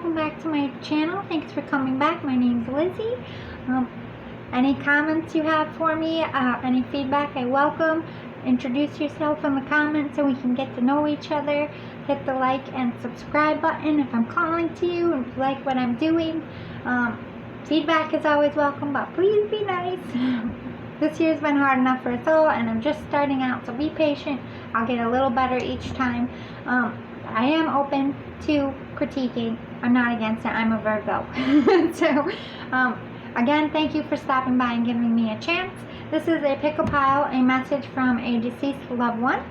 welcome back to my channel. Thanks for coming back. My name's Lizzie. Any comments you have for me, any feedback, I welcome. Introduce yourself in the comments so we can get to know each other. Hit the like and subscribe button if I'm calling to you and if you like what I'm doing. Feedback is always welcome, but please be nice. This year's been hard enough for us all, and I'm just starting out, so be patient. I'll get a little better each time. I am open to critiquing. I'm not against it. I'm a Virgo. So, again, thank you for stopping by and giving me a chance. This is a pick a pile, a message from a deceased loved one.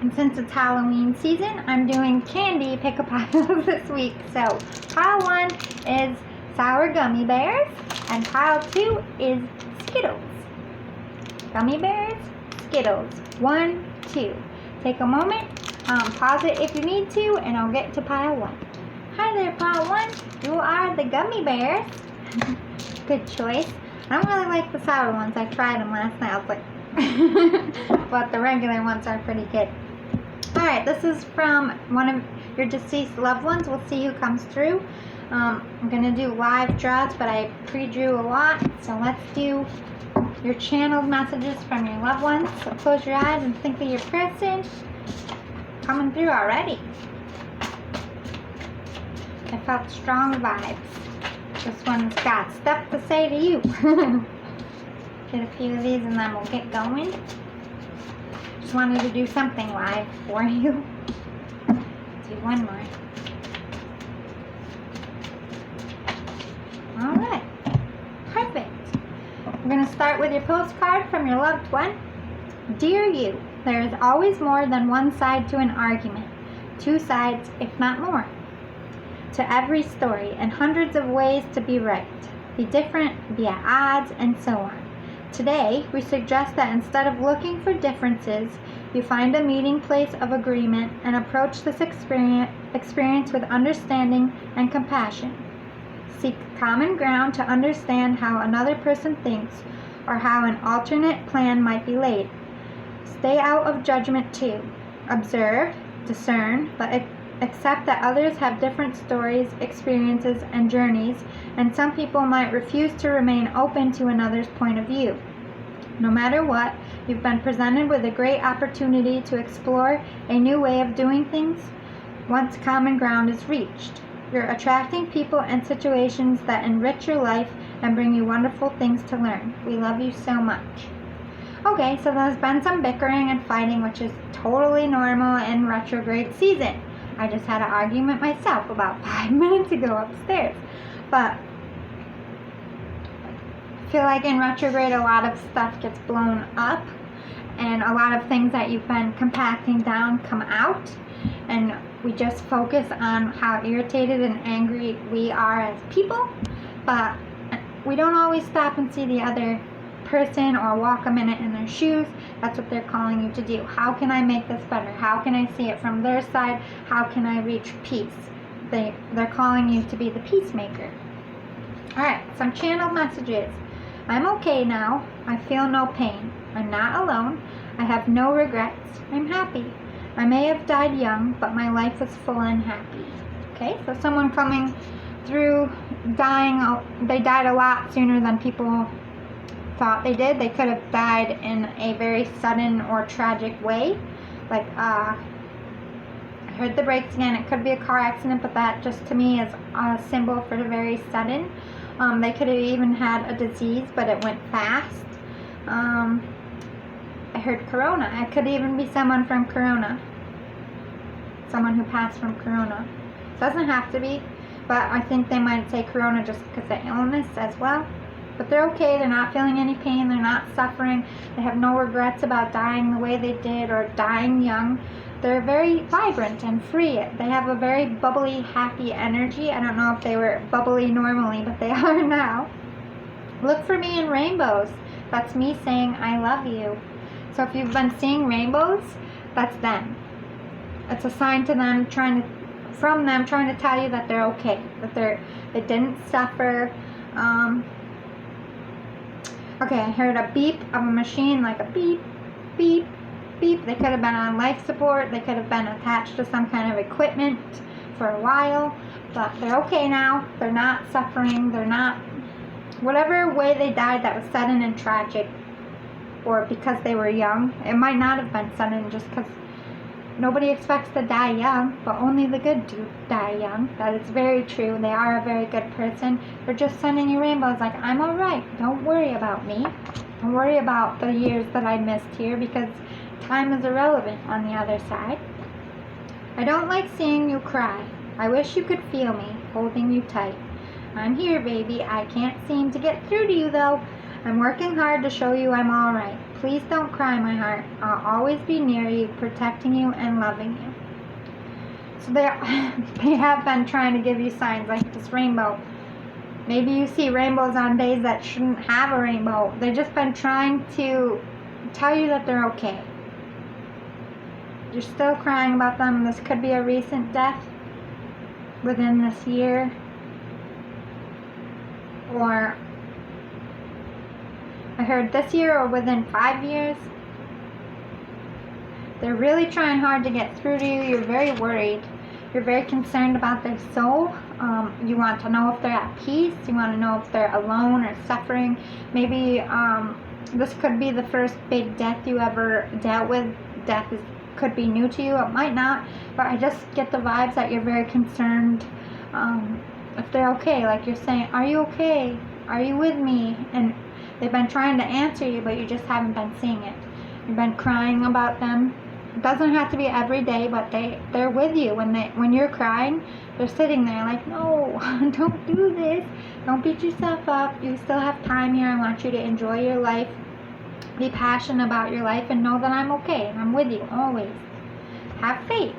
And since it's Halloween season, I'm doing candy pick a pile this week. So, pile 1 is sour gummy bears, and pile 2 is Skittles. Gummy bears, Skittles. 1, 2. Take a moment. Pause it if you need to, and I'll get to pile 1. Hi there, pile 1. You are the gummy bears. Good choice. I don't really like the sour ones. I tried them last night. I was like, but the regular ones are pretty good. Alright, this is from one of your deceased loved ones. We'll see who comes through. I'm going to do live draws, but I pre-drew a lot. So let's do your channeled messages from your loved ones. So close your eyes and think of your person. Coming through already. I felt strong vibes. This one's got stuff to say to you. Get a few of these and then we'll get going. Just wanted to do something live for you. Do one more. Alright. Perfect. We're going to start with your postcard from your loved one. Dear you, there is always more than one side to an argument. 2 sides, if not more, to every story, and hundreds of ways to be right. Be different, be at odds, and so on. Today, we suggest that instead of looking for differences, you find a meeting place of agreement and approach this experience with understanding and compassion. Seek common ground to understand how another person thinks or how an alternate plan might be laid. Stay out of judgment too. Observe, discern, but accept that others have different stories, experiences, and journeys, and some people might refuse to remain open to another's point of view. No matter what, you've been presented with a great opportunity to explore a new way of doing things once common ground is reached. You're attracting people and situations that enrich your life and bring you wonderful things to learn. We love you so much. Okay, so there's been some bickering and fighting, which is totally normal in retrograde season. I just had an argument myself about 5 minutes ago upstairs. But I feel like in retrograde a lot of stuff gets blown up and a lot of things that you've been compacting down come out, and we just focus on how irritated and angry we are as people, but we don't always stop and see the other person or walk a minute in their shoes. That's what they're calling you to do. How can I make this better? How can I see it from their side? How can I reach peace? They're calling you to be the peacemaker. Alright, some channeled messages. I'm okay now. I feel no pain. I'm not alone. I have no regrets. I'm happy. I may have died young, but my life was full and happy. Okay, so someone coming through dying, they died a lot sooner than people thought they did. They could have died in a very sudden or tragic way. Like, I heard the brakes again. It could be a car accident, but that just to me is a symbol for the very sudden. They could have even had a disease, but it went fast. I heard corona. It could even be someone from corona. Someone who passed from corona. Doesn't have to be, but I think they might say corona just because of illness as well. But they're okay. They're not feeling any pain. They're not suffering. They have no regrets about dying the way they did or dying young. They're very vibrant and free. They have a very bubbly, happy energy. I don't know if they were bubbly normally, but they are now. Look for me in rainbows. That's me saying I love you. So if you've been seeing rainbows, that's them. It's a sign to them trying to tell you that they're okay, that they didn't suffer. Okay, I heard a beep of a machine, like a beep, beep, beep. They could have been on life support. They could have been attached to some kind of equipment. for a while, but they're okay now. They're not suffering. They're not, whatever way they died that was sudden and tragic, or because they were young. It might not have been sudden, just because nobody expects to die young, but only the good do die young. That is very true. They are a very good person. They're just sending you rainbows like, I'm alright. Don't worry about me. Don't worry about the years that I missed here, because time is irrelevant on the other side. I don't like seeing you cry. I wish you could feel me, holding you tight. I'm here, baby. I can't seem to get through to you, though. I'm working hard to show you I'm alright. Please don't cry, my heart. I'll always be near you, protecting you and loving you. So they have been trying to give you signs like this rainbow. Maybe you see rainbows on days that shouldn't have a rainbow. They've just been trying to tell you that they're okay. You're still crying about them. This could be a recent death within this year. Or I heard this year or within 5 years. They're really trying hard to get through to you. You're very worried. You're very concerned about their soul. You want to know if they're at peace. You want to know if they're alone or suffering. Maybe this could be the first big death you ever dealt with. Could be new to you. It might not. But I just get the vibes that you're very concerned if they're okay. Like you're saying, are you okay? Are you with me? And they've been trying to answer you, but you just haven't been seeing it. You've been crying about them. It doesn't have to be every day, but they're with you. When you're crying, they're sitting there like, no, don't do this. Don't beat yourself up. You still have time here. I want you to enjoy your life. Be passionate about your life and know that I'm okay and I'm with you always. Have faith.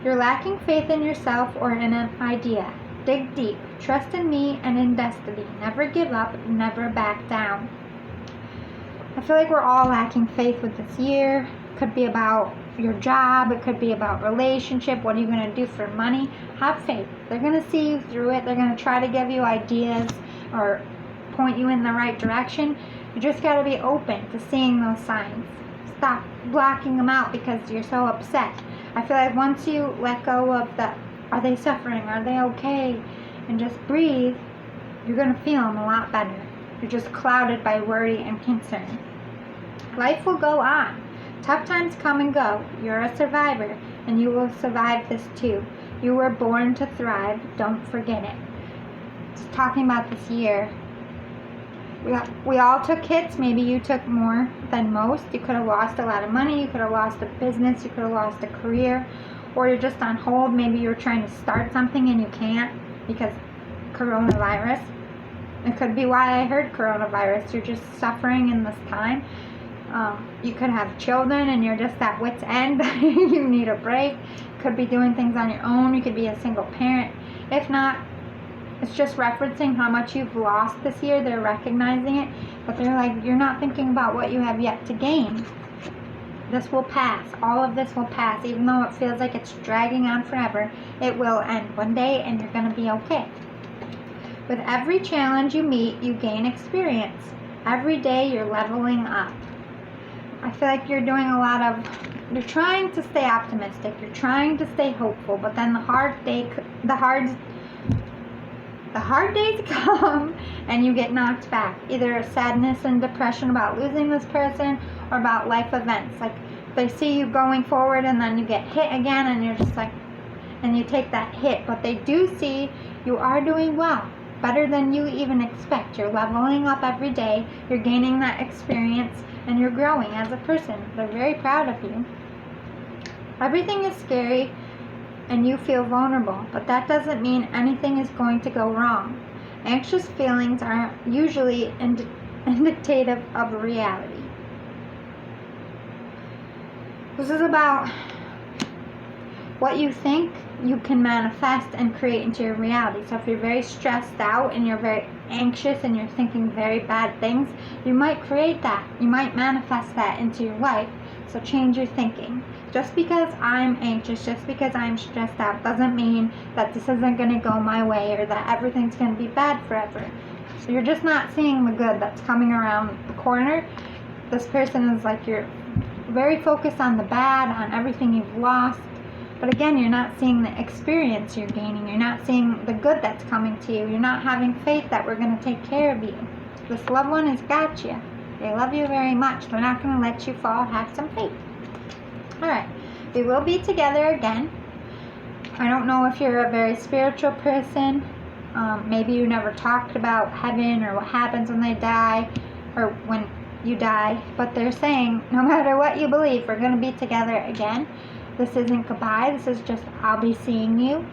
You're lacking faith in yourself or in an idea. Dig deep. Trust in me and in destiny. Never give up. Never back down. I feel like we're all lacking faith with this year. It could be about your job. It could be about relationship. What are you going to do for money? Have faith. They're going to see you through it. They're going to try to give you ideas or point you in the right direction. You just got to be open to seeing those signs. Stop blocking them out because you're so upset. I feel like once you let go of the, are they suffering? Are they okay? And just breathe, you're going to feel them a lot better. You're just clouded by worry and concern. Life will go on. Tough times come and go. You're a survivor, and you will survive this too. You were born to thrive. Don't forget it. Just talking about this year. We all took hits. Maybe you took more than most. You could have lost a lot of money. You could have lost a business. You could have lost a career. Or you're just on hold. Maybe you're trying to start something and you can't because coronavirus. It could be why I heard coronavirus. You're just suffering in this time. You could have children and you're just at wit's end. You need a break. Could be doing things on your own. You could be a single parent. If not, it's just referencing how much you've lost this year. They're recognizing it, but they're like, you're not thinking about what you have yet to gain. This will pass. All of this will pass. Even though it feels like it's dragging on forever, it will end one day and you're going to be okay. With every challenge you meet, you gain experience. Every day you're leveling up. I feel like you're doing a lot of, you're trying to stay optimistic. You're trying to stay hopeful, but then the hard days come and you get knocked back. Either sadness and depression about losing this person or about life events. Like they see you going forward and then you get hit again and you're just like, and you take that hit. But they do see you are doing well. Better than you even expect. You're leveling up every day. You're gaining that experience and you're growing as a person. They're very proud of you. Everything is scary and you feel vulnerable, but that doesn't mean anything is going to go wrong. Anxious feelings are usually indicative of reality. This is about what you think you can manifest and create into your reality. So if you're very stressed out and you're very anxious and you're thinking very bad things, you might create that. You might manifest that into your life. So change your thinking. Just because I'm anxious, just because I'm stressed out, doesn't mean that this isn't going to go my way or that everything's going to be bad forever. So you're just not seeing the good that's coming around the corner. This person is like, you're very focused on the bad, on everything you've lost. But again, you're not seeing the experience you're gaining. You're not seeing the good that's coming to you. You're not having faith that we're going to take care of you. This loved one has got you. They love you very much. They're not going to let you fall. Have some faith. All right. We will be together again. I don't know if you're a very spiritual person. Maybe you never talked about heaven or what happens when they die or when you die. But they're saying no matter what you believe, we're going to be together again. This isn't goodbye. This is just I'll be seeing you.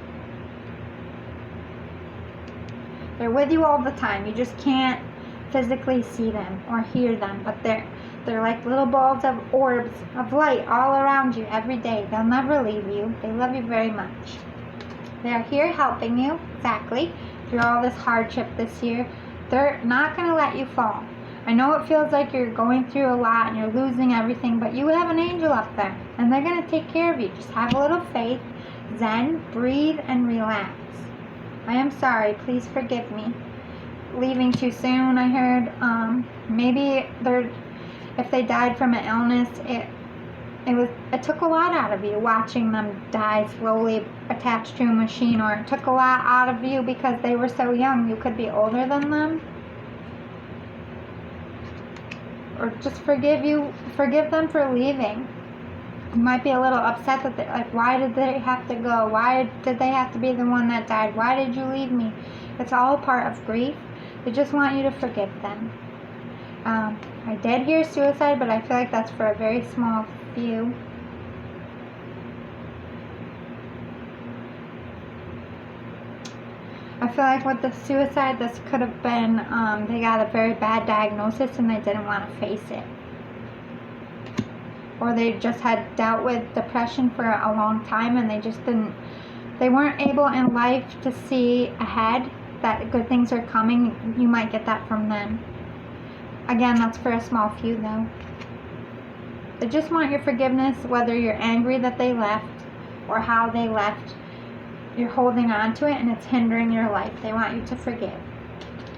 They're with you all the time. You just can't physically see them or hear them. But they're like little balls of orbs of light all around you every day. They'll never leave you. They love you very much. They're here helping you, exactly, through all this hardship this year. They're not going to let you fall. I know it feels like you're going through a lot and you're losing everything, but you have an angel up there, and they're going to take care of you. Just have a little faith, zen, breathe, and relax. I am sorry. Please forgive me. Leaving too soon, I heard. Maybe if they died from an illness, it took a lot out of you watching them die slowly attached to a machine, or it took a lot out of you because they were so young. You could be older than them. Or just forgive them for leaving. You might be a little upset that like, why did they have to go? Why did they have to be the one that died? Why did you leave me? It's all part of grief. They just want you to forgive them. I did hear suicide, but I feel like that's for a very small few. I feel like with the suicide, this could have been, they got a very bad diagnosis and they didn't want to face it. Or they just had dealt with depression for a long time and they weren't able in life to see ahead that good things are coming. You might get that from them. Again, that's for a small few though. They just want your forgiveness, whether you're angry that they left or how they left. You're holding on to it and it's hindering your life. They want you to forgive.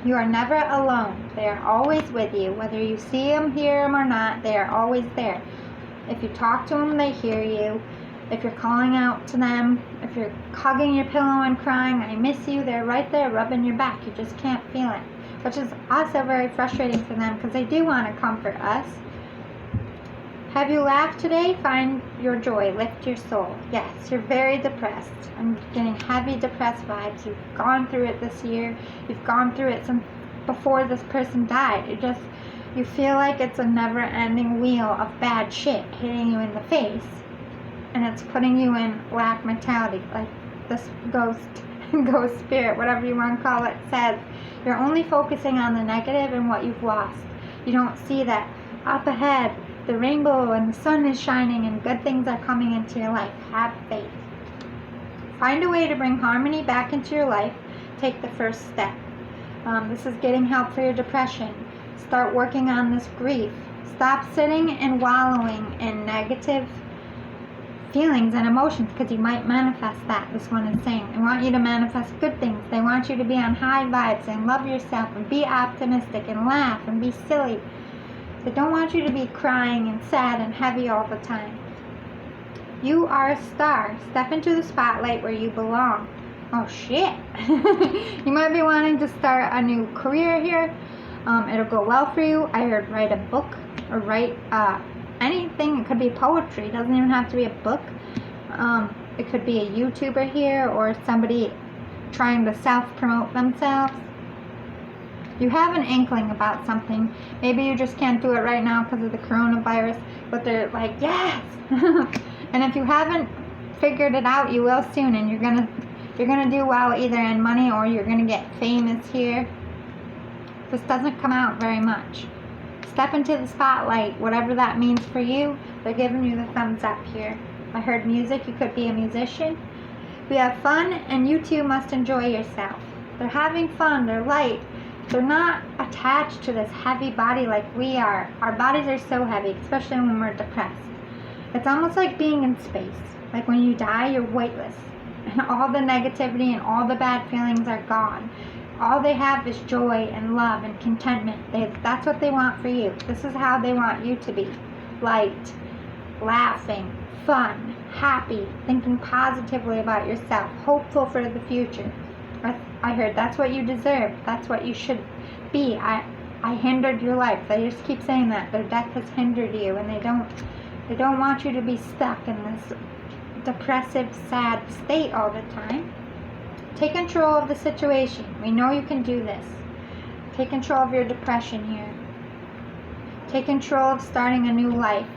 You are never alone. They are always with you. Whether you see them, hear them, or not, they are always there. If you talk to them, they hear you. If you're calling out to them, if you're hugging your pillow and crying, I miss you, they're right there rubbing your back. You just can't feel it. Which is also very frustrating for them because they do want to comfort us. Have you laughed today? Find your joy. Lift your soul. Yes, you're very depressed. I'm getting heavy depressed vibes. You've gone through it this year. You've gone through it since before this person died. You feel like it's a never-ending wheel of bad shit hitting you in the face. And it's putting you in lack mentality. Like this ghost spirit, whatever you want to call it, says. You're only focusing on the negative and what you've lost. You don't see that up ahead, the rainbow and the sun is shining and good things are coming into your life. Have faith. Find a way to bring harmony back into your life. Take the first step. This is getting help for your depression. Start working on this grief. Stop sitting and wallowing in negative feelings and emotions because you might manifest that. This one is saying they want you to manifest good things. They want you to be on high vibes and love yourself and be optimistic and laugh and be silly. They don't want you to be crying and sad and heavy all the time. You are a star. Step into the spotlight where you belong. Oh shit. You might be wanting to start a new career here. It'll go well for you. I heard write a book or write anything. It could be poetry. It doesn't even have to be a book. It could be a YouTuber here or somebody trying to self-promote themselves. You have an inkling about something. Maybe you just can't do it right now because of the coronavirus, but they're like, yes! And if you haven't figured it out, you will soon, and you're gonna do well either in money or you're gonna get famous here. This doesn't come out very much. Step into the spotlight, whatever that means for you. They're giving you the thumbs up here. I heard music. You could be a musician. We have fun, and you too must enjoy yourself. They're having fun. They're light. They're not attached to this heavy body like we are. Our bodies are so heavy, especially when we're depressed. It's almost like being in space. Like when you die, you're weightless. And all the negativity and all the bad feelings are gone. All they have is joy and love and contentment. That's what they want for you. This is how they want you to be. Light, laughing, fun, happy, thinking positively about yourself, hopeful for the future. I heard that's what you deserve. That's what you should be. I hindered your life. They just keep saying that. Their death has hindered you, and they don't want you to be stuck in this depressive, sad state all the time. Take control of the situation. We know you can do this. Take control of your depression here. Take control of starting a new life.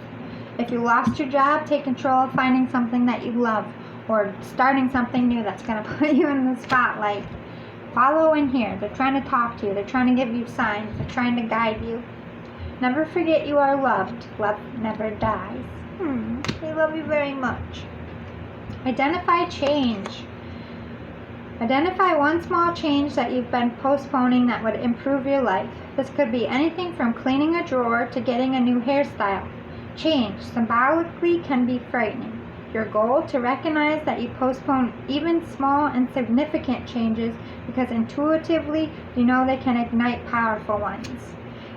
If you lost your job, take control of finding something that you love, or starting something new that's going to put you in the spotlight. Follow in here. They're trying to talk to you. They're trying to give you signs. They're trying to guide you. Never forget you are loved. Love never dies. They love you very much. Identify change. Identify one small change that you've been postponing that would improve your life. This could be anything from cleaning a drawer to getting a new hairstyle. Change symbolically can be frightening. Your goal to recognize that you postpone even small and significant changes because intuitively you know they can ignite powerful ones.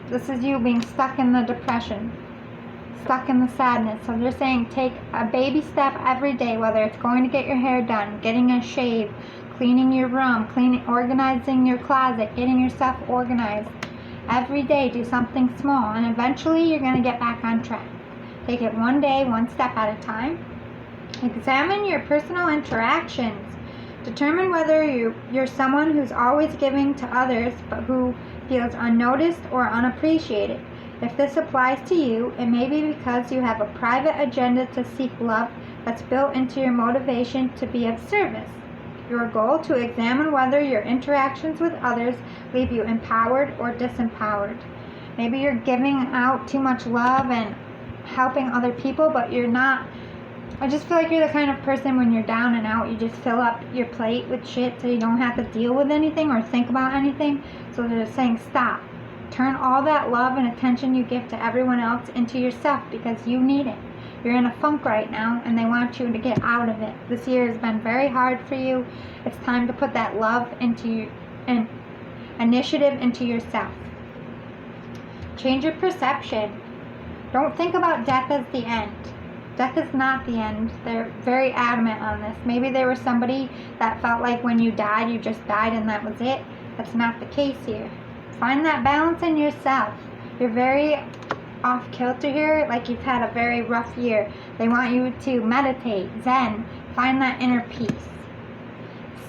This is you being stuck in the depression, stuck in the sadness. So they're saying take a baby step every day, whether it's going to get your hair done, getting a shave, cleaning your room, organizing your closet, getting yourself organized. Every day do something small, and eventually you're going to get back on track. Take it one day, one step at a time. Examine your personal interactions. Determine whether you're someone who's always giving to others but who feels unnoticed or unappreciated. If this applies to you, it may be because you have a private agenda to seek love that's built into your motivation to be of service. Your goal to examine whether your interactions with others leave you empowered or disempowered. Maybe you're giving out too much love and helping other people, but you're not. I just feel like you're the kind of person when you're down and out, you just fill up your plate with shit so you don't have to deal with anything or think about anything. So they're saying stop. Turn all that love and attention you give to everyone else into yourself because you need it. You're in a funk right now and they want you to get out of it. This year has been very hard for you. It's time to put that love into and initiative into yourself. Change your perception. Don't think about death as the end. Death is not the end. They're very adamant on this. Maybe there was somebody that felt like when you died, you just died and that was it. That's not the case here. Find that balance in yourself. You're very off kilter here, like you've had a very rough year. They want you to meditate, zen, find that inner peace.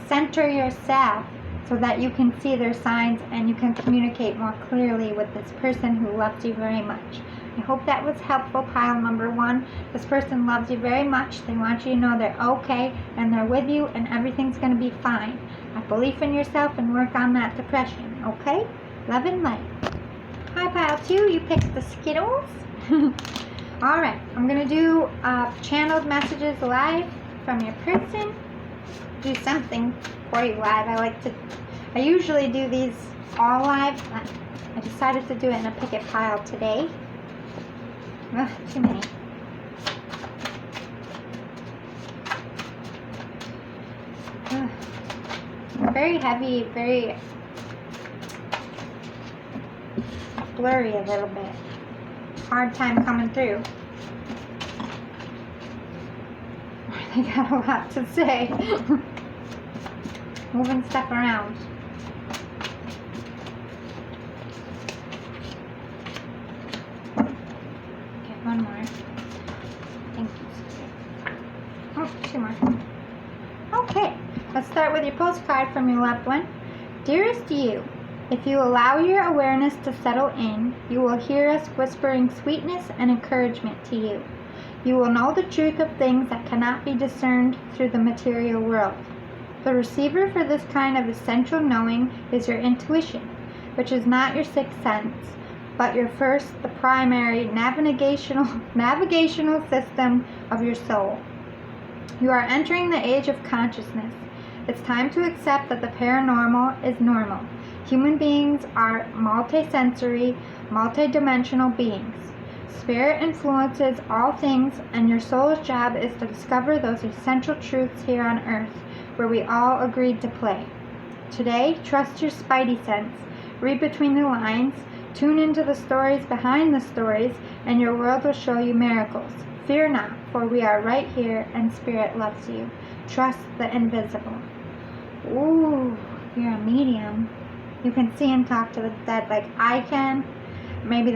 Center yourself so that you can see their signs and you can communicate more clearly with this person who loves you very much. I hope that was helpful, pile number one. This person loves you very much. They want you to know they're okay and they're with you and everything's going to be fine. Have belief in yourself and work on that depression, okay? Love and light. Hi, pile two. You picked the Skittles. Alright, I'm going to do channeled messages live from your person. Do something for you live. I usually do these all live, but I decided to do it in a picket pile today. Ugh, too many. Ugh. Very heavy, very blurry a little bit. Hard time coming through. They got a lot to say. Moving stuff around. One more. Thank you. Oh, two more. Okay, let's start with your postcard from your loved one. Dearest you, if you allow your awareness to settle in, you will hear us whispering sweetness and encouragement to you. You will know the truth of things that cannot be discerned through the material world. The receiver for this kind of essential knowing is your intuition, which is not your sixth sense, but your first, the primary navigational system of your soul. You are entering the age of consciousness. It's time to accept that the paranormal is normal. Human beings are multisensory, multidimensional beings. Spirit influences all things, and your soul's job is to discover those essential truths here on earth, where we all agreed to play. Today, trust your spidey sense, read between the lines, tune into the stories behind the stories, and your world will show you miracles. Fear not, for we are right here, and Spirit loves you. Trust the invisible. Ooh, you're a medium. You can see and talk to the dead like I can. Maybe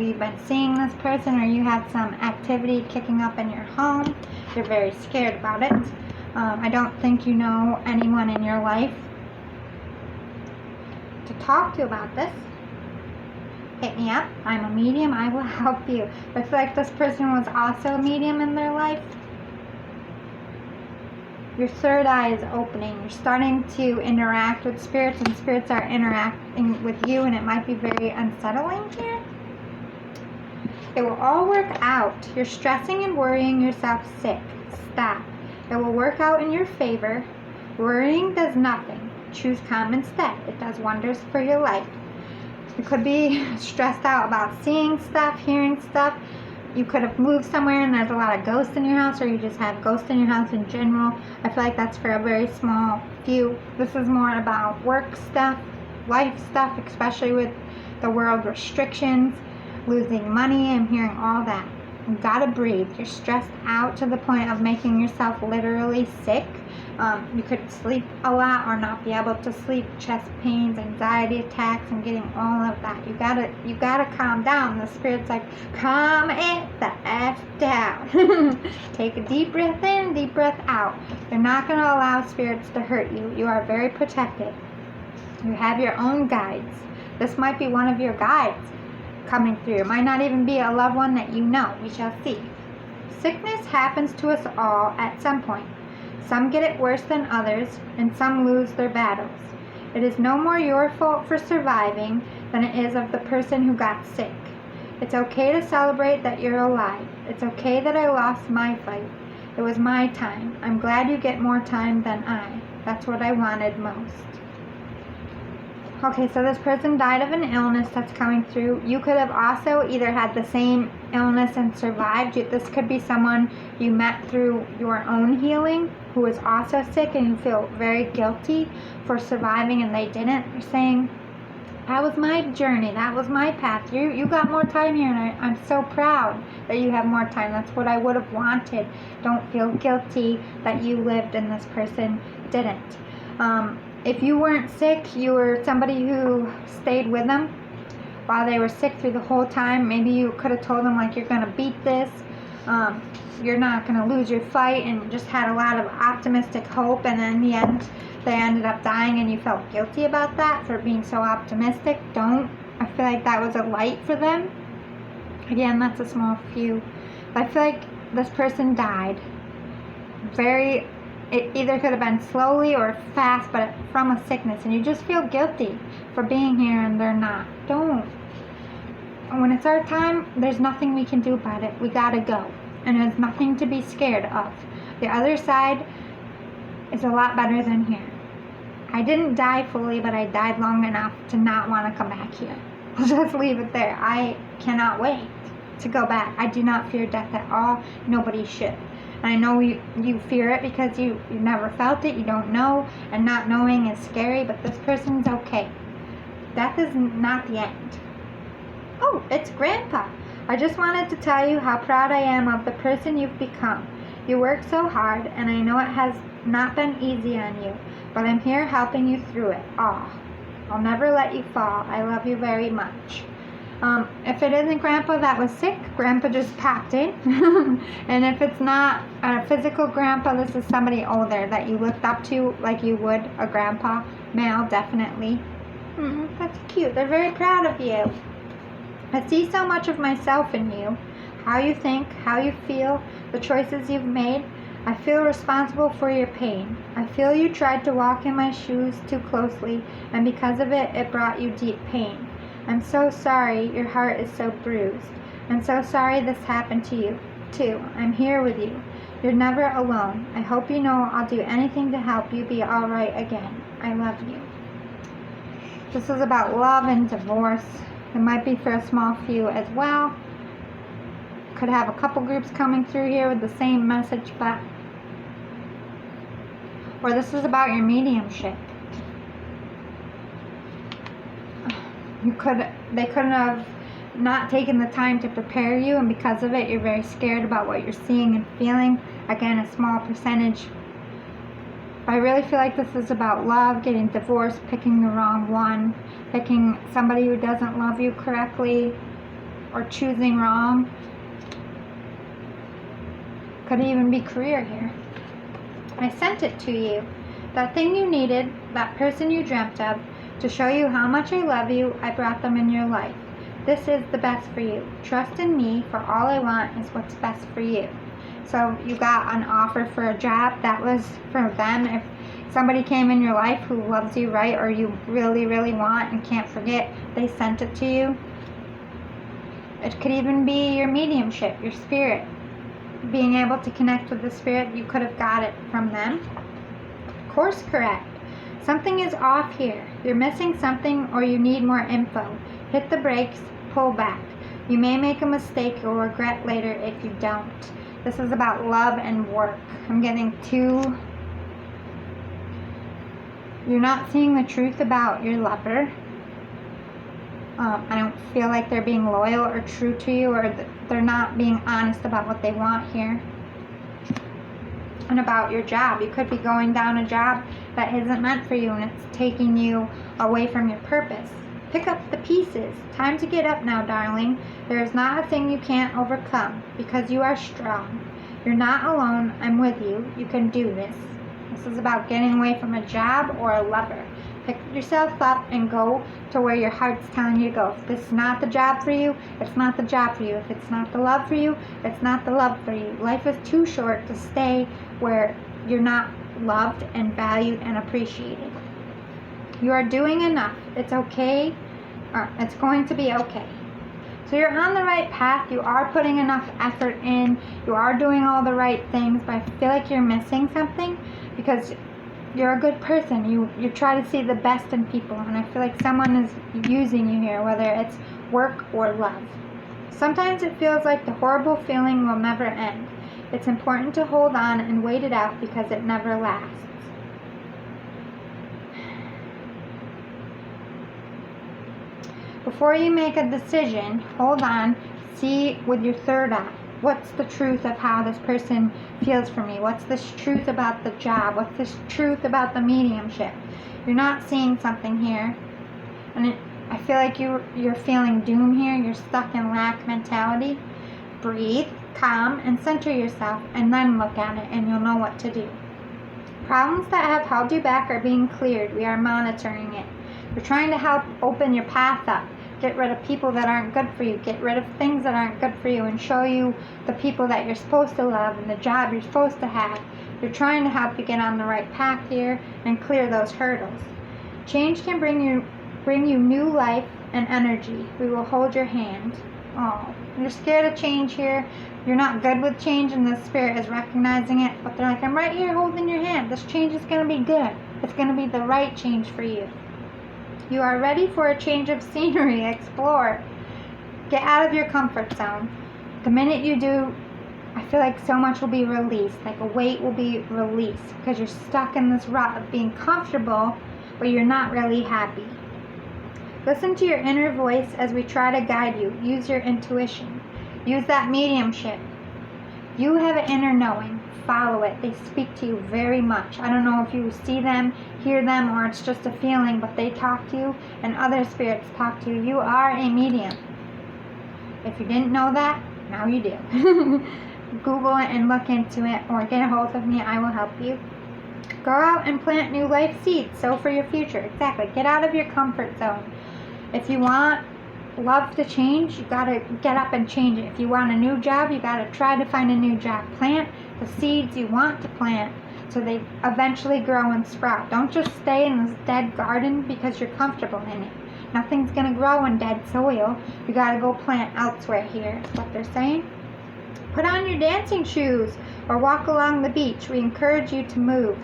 you've been seeing this person, or you have some activity kicking up in your home. You're very scared about it. I don't think you know anyone in your life to talk to about this. Hit me up. I'm a medium. I will help you. I feel like this person was also a medium in their life. Your third eye is opening. You're starting to interact with spirits, and spirits are interacting with you, and it might be very unsettling here. It will all work out. You're stressing and worrying yourself sick. Stop. It will work out in your favor. Worrying does nothing. Choose calm instead. It does wonders for your life. You could be stressed out about seeing stuff, hearing stuff. You could have moved somewhere and there's a lot of ghosts in your house, or you just have ghosts in your house in general. I feel like that's for a very small few. This is more about work stuff, life stuff, especially with the world restrictions, losing money. I'm hearing all that. You gotta breathe. You're stressed out to the point of making yourself literally sick. You could sleep a lot or not be able to sleep, chest pains, anxiety attacks, and getting all of that. You gotta calm down. The spirit's like, calm it the F down. Take a deep breath in, deep breath out. You're not gonna allow spirits to hurt you. You are very protected. You have your own guides. This might be one of your guides coming through. It might not even be a loved one that you know. We shall see. Sickness happens to us all at some point. Some get it worse than others, and some lose their battles. It is no more your fault for surviving than it is of the person who got sick. It's okay to celebrate that you're alive. It's okay that I lost my fight. It was my time. I'm glad you get more time than I. That's what I wanted most. Okay, so this person died of an illness that's coming through. You could have also either had the same illness and survived. This could be someone you met through your own healing who is also sick, and you feel very guilty for surviving and they didn't. You're saying, that was my journey. That was my path. You got more time here, and I'm so proud that you have more time. That's what I would have wanted. Don't feel guilty that you lived and this person didn't. If you weren't sick, you were somebody who stayed with them while they were sick through the whole time. Maybe you could have told them, like, you're going to beat this. You're not going to lose your fight, and just had a lot of optimistic hope. And in the end, they ended up dying, and you felt guilty about that for being so optimistic. Don't. I feel like that was a light for them. Again, that's a small few. But I feel like this person died it either could have been slowly or fast, but from a sickness, and you just feel guilty for being here and they're not. Don't. When it's our time, there's nothing we can do about it. We gotta go, and there's nothing to be scared of. The other side is a lot better than here. I didn't die fully, but I died long enough to not want to come back here. I'll just leave it there. I cannot wait to go back. I do not fear death at all. Nobody should. I know you fear it because you never felt it, you don't know, and not knowing is scary, but this person's okay. Death is not the end. Oh, it's Grandpa. I just wanted to tell you how proud I am of the person you've become. You work so hard, and I know it has not been easy on you, but I'm here helping you through it all. I'll never let you fall. I love you very much. If it isn't Grandpa that was sick, Grandpa just popped in. And if it's not a physical Grandpa, this is somebody older that you looked up to like you would a grandpa. Male, definitely. That's cute. They're very proud of you. I see so much of myself in you. How you think, how you feel, the choices you've made. I feel responsible for your pain. I feel you tried to walk in my shoes too closely, and because of it, it brought you deep pain. I'm so sorry your heart is so bruised. I'm so sorry this happened to you, too. I'm here with you. You're never alone. I hope you know I'll do anything to help you be all right again. I love you. This is about love and divorce. It might be for a small few as well. Could have a couple groups coming through here with the same message, but... Or this is about your mediumship. They couldn't have not taken the time to prepare you, and because of it, you're very scared about what you're seeing and feeling. Again, a small percentage. I really feel like this is about love, getting divorced, picking the wrong one, picking somebody who doesn't love you correctly, or choosing wrong. Could even be career here. I sent it to you. That thing you needed, that person you dreamt of, to show you how much I love you, I brought them in your life. This is the best for you. Trust in me, for all I want is what's best for you. So you got an offer for a job. That was for them. If somebody came in your life who loves you right, or you really, really want and can't forget, they sent it to you. It could even be your mediumship, your spirit. Being able to connect with the spirit, you could have got it from them. Course correct. Something is off here. You're missing something, or you need more info. Hit the brakes, pull back. You may make a mistake you'll regret later if you don't. This is about love and work. I'm getting two. You're not seeing the truth about your lover. I don't feel like they're being loyal or true to you, or they're not being honest about what they want here. And about your job. You could be going down a job that isn't meant for you, and it's taking you away from your purpose. Pick up the pieces. Time to get up now, darling. There is not a thing you can't overcome, because you are strong. You're not alone. I'm with you. You can do this. This is about getting away from a job or a lover. Pick yourself up and go to where your heart's telling you to go. If this is not the job for you, it's not the job for you. If it's not the love for you, it's not the love for you. Life is too short to stay where you're not loved and valued and appreciated. You are doing enough. It's okay. It's going to be okay. So you're on the right path. You are putting enough effort in. You are doing all the right things, but I feel like you're missing something, because you're a good person. You try to see the best in people, and I feel like someone is using you here, whether it's work or love. Sometimes it feels like the horrible feeling will never end. It's important to hold on and wait it out, because it never lasts. Before you make a decision, hold on, see with your third eye. What's the truth of how this person feels for me? What's the truth about the job? What's the truth about the mediumship? You're not seeing something here. And I feel like you're feeling doom here. You're stuck in lack mentality. Breathe, calm, and center yourself, and then look at it, and you'll know what to do. Problems that have held you back are being cleared. We are monitoring it. We're trying to help open your path up. Get rid of people that aren't good for you. Get rid of things that aren't good for you, and show you the people that you're supposed to love and the job you're supposed to have. We're trying to help you get on the right path here and clear those hurdles. Change can bring you new life and energy. We will hold your hand. Oh, you're scared of change here. You're not good with change, and the spirit is recognizing it. But they're like, I'm right here holding your hand. This change is going to be good. It's going to be the right change for you. You are ready for a change of scenery. Explore. Get out of your comfort zone. The minute you do, I feel like so much will be released. Like a weight will be released, because you're stuck in this rut of being comfortable, but you're not really happy. Listen to your inner voice as we try to guide you. Use your intuition. Use that mediumship. You have an inner knowing. Follow it. They speak to you very much. I don't know if you see them, hear them, or it's just a feeling, but they talk to you, and other spirits talk to you. You are a medium. If you didn't know that, now you do. Google it and look into it, or get a hold of me. I will help you. Go out and plant new life seeds. Sow for your future. Exactly. Get out of your comfort zone. If you want love to change, you gotta get up and change it. If you want a new job, you gotta try to find a new job. Plant the seeds you want to plant, so they eventually grow and sprout. Don't just stay in this dead garden because you're comfortable in it. Nothing's gonna grow in dead soil. You gotta go plant elsewhere here, is what they're saying. Put on your dancing shoes or walk along the beach. We encourage you to move.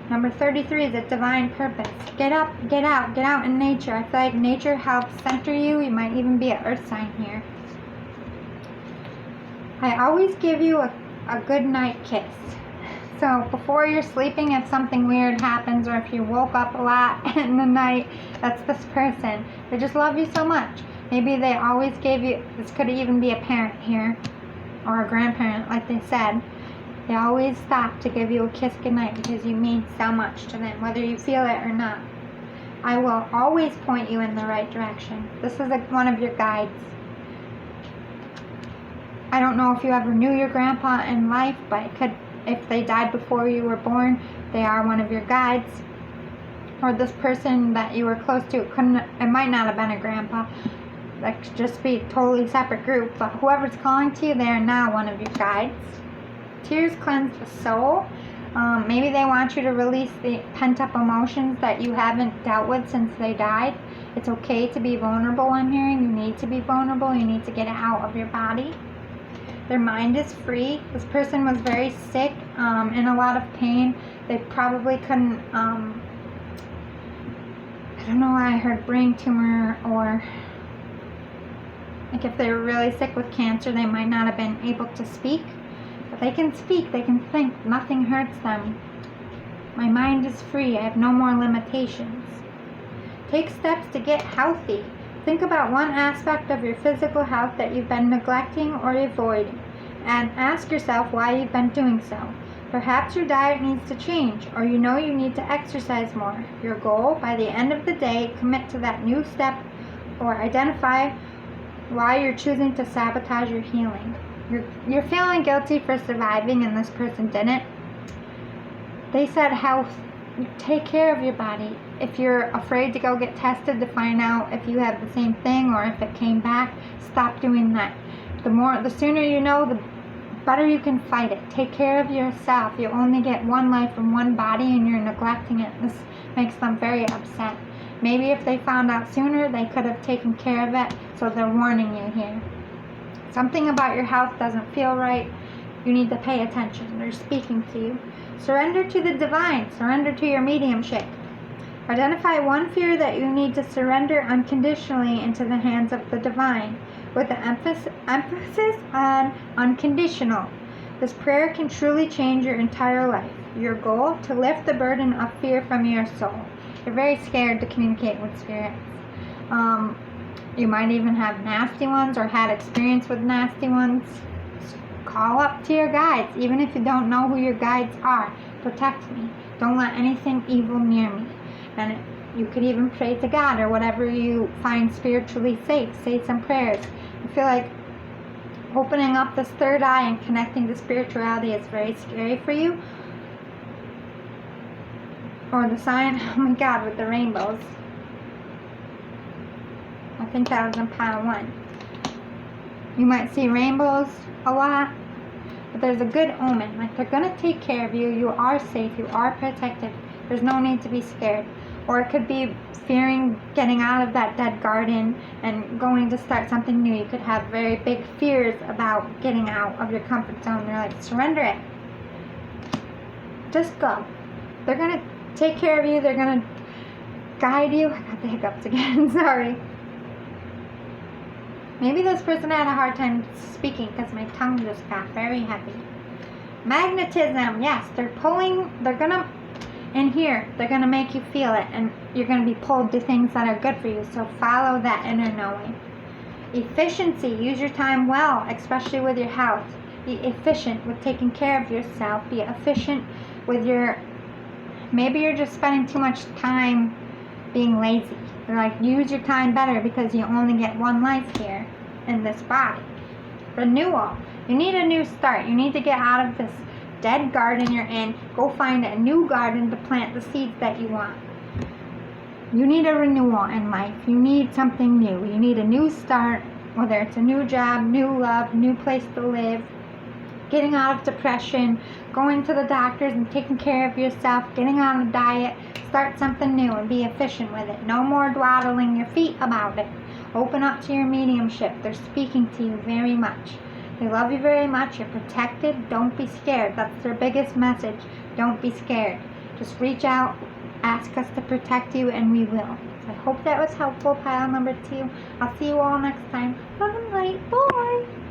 Number 33 is a divine purpose. Get up, get out in nature. I feel like nature helps center you. You might even be an earth sign here. I always give you a good night kiss. So before you're sleeping, if something weird happens, or if you woke up a lot in the night, that's this person. They just love you so much. Maybe they always gave you, this could even be a parent here, or a grandparent, like they said. They always stop to give you a kiss goodnight because you mean so much to them, whether you feel it or not. I will always point you in the right direction. This is one of your guides. I don't know if you ever knew your grandpa in life, but it could, if they died before you were born, they are one of your guides. Or this person that you were close to, it might not have been a grandpa. That could just be a totally separate group, but whoever's calling to you, they are now one of your guides. Tears cleanse the soul. Maybe they want you to release the pent-up emotions that you haven't dealt with since they died. It's okay to be vulnerable, I'm hearing. You need to be vulnerable. You need to get it out of your body. Their mind is free. This person was very sick, in a lot of pain. They probably couldn't, I don't know why I heard brain tumor, or like if they were really sick with cancer, they might not have been able to speak. But they can speak, they can think, nothing hurts them. My mind is free, I have no more limitations. Take steps to get healthy. Think about one aspect of your physical health that you've been neglecting or avoiding, and ask yourself why you've been doing so. Perhaps your diet needs to change, or you know you need to exercise more. Your goal, by the end of the day, commit to that new step, or identify why you're choosing to sabotage your healing. You're feeling guilty for surviving and this person didn't. They said health. Take care of your body. If you're afraid to go get tested to find out if you have the same thing or if it came back, stop doing that. The sooner you know, the better you can fight it. Take care of yourself. You only get one life and one body and you're neglecting it. This makes them very upset. Maybe if they found out sooner, they could have taken care of it, so they're warning you here. Something about your health doesn't feel right. You need to pay attention. They're speaking to you. Surrender to the divine. Surrender to your mediumship. Identify one fear that you need to surrender unconditionally into the hands of the divine, with the emphasis on unconditional. This prayer can truly change your entire life. Your goal, to lift the burden of fear from your soul. You're very scared to communicate with spirits. You might even have nasty ones or had experience with nasty ones. Call up to your guides, even if you don't know who your guides are. Protect me. Don't let anything evil near me. And you could even pray to God or whatever you find spiritually safe. Say some prayers. I feel like opening up this third eye and connecting to spirituality is very scary for you. Or the sign, oh my God, with the rainbows. I think that was in pile 1. You might see rainbows a lot, but there's a good omen. Like, they're going to take care of you. You are safe. You are protected. There's no need to be scared. Or it could be fearing getting out of that dead garden and going to start something new. You could have very big fears about getting out of your comfort zone. They're like, surrender it. Just go. They're going to take care of you. They're going to guide you. I got the hiccups again. Sorry. Maybe this person had a hard time speaking because my tongue just got very heavy. Magnetism. Yes, they're going to, in here, they're going to make you feel it. And you're going to be pulled to things that are good for you. So follow that inner knowing. Efficiency. Use your time well, especially with your health. Be efficient with taking care of yourself. Be efficient with your... Maybe you're just spending too much time being lazy. They're like, use your time better because you only get one life here in this body. Renewal. You need a new start. You need to get out of this dead garden you're in. Go find a new garden to plant the seeds that you want. You need a renewal in life. You need something new. You need a new start, whether it's a new job, new love, new place to live, getting out of depression, going to the doctors and taking care of yourself, getting on a diet. Start something new and be efficient with it. No more dwaddling your feet about it. Open up to your mediumship. They're speaking to you very much. They love you very much. You're protected. Don't be scared. That's their biggest message. Don't be scared. Just reach out. Ask us to protect you and we will. So I hope that was helpful, pile number 2. I'll see you all next time. Love and light. Bye.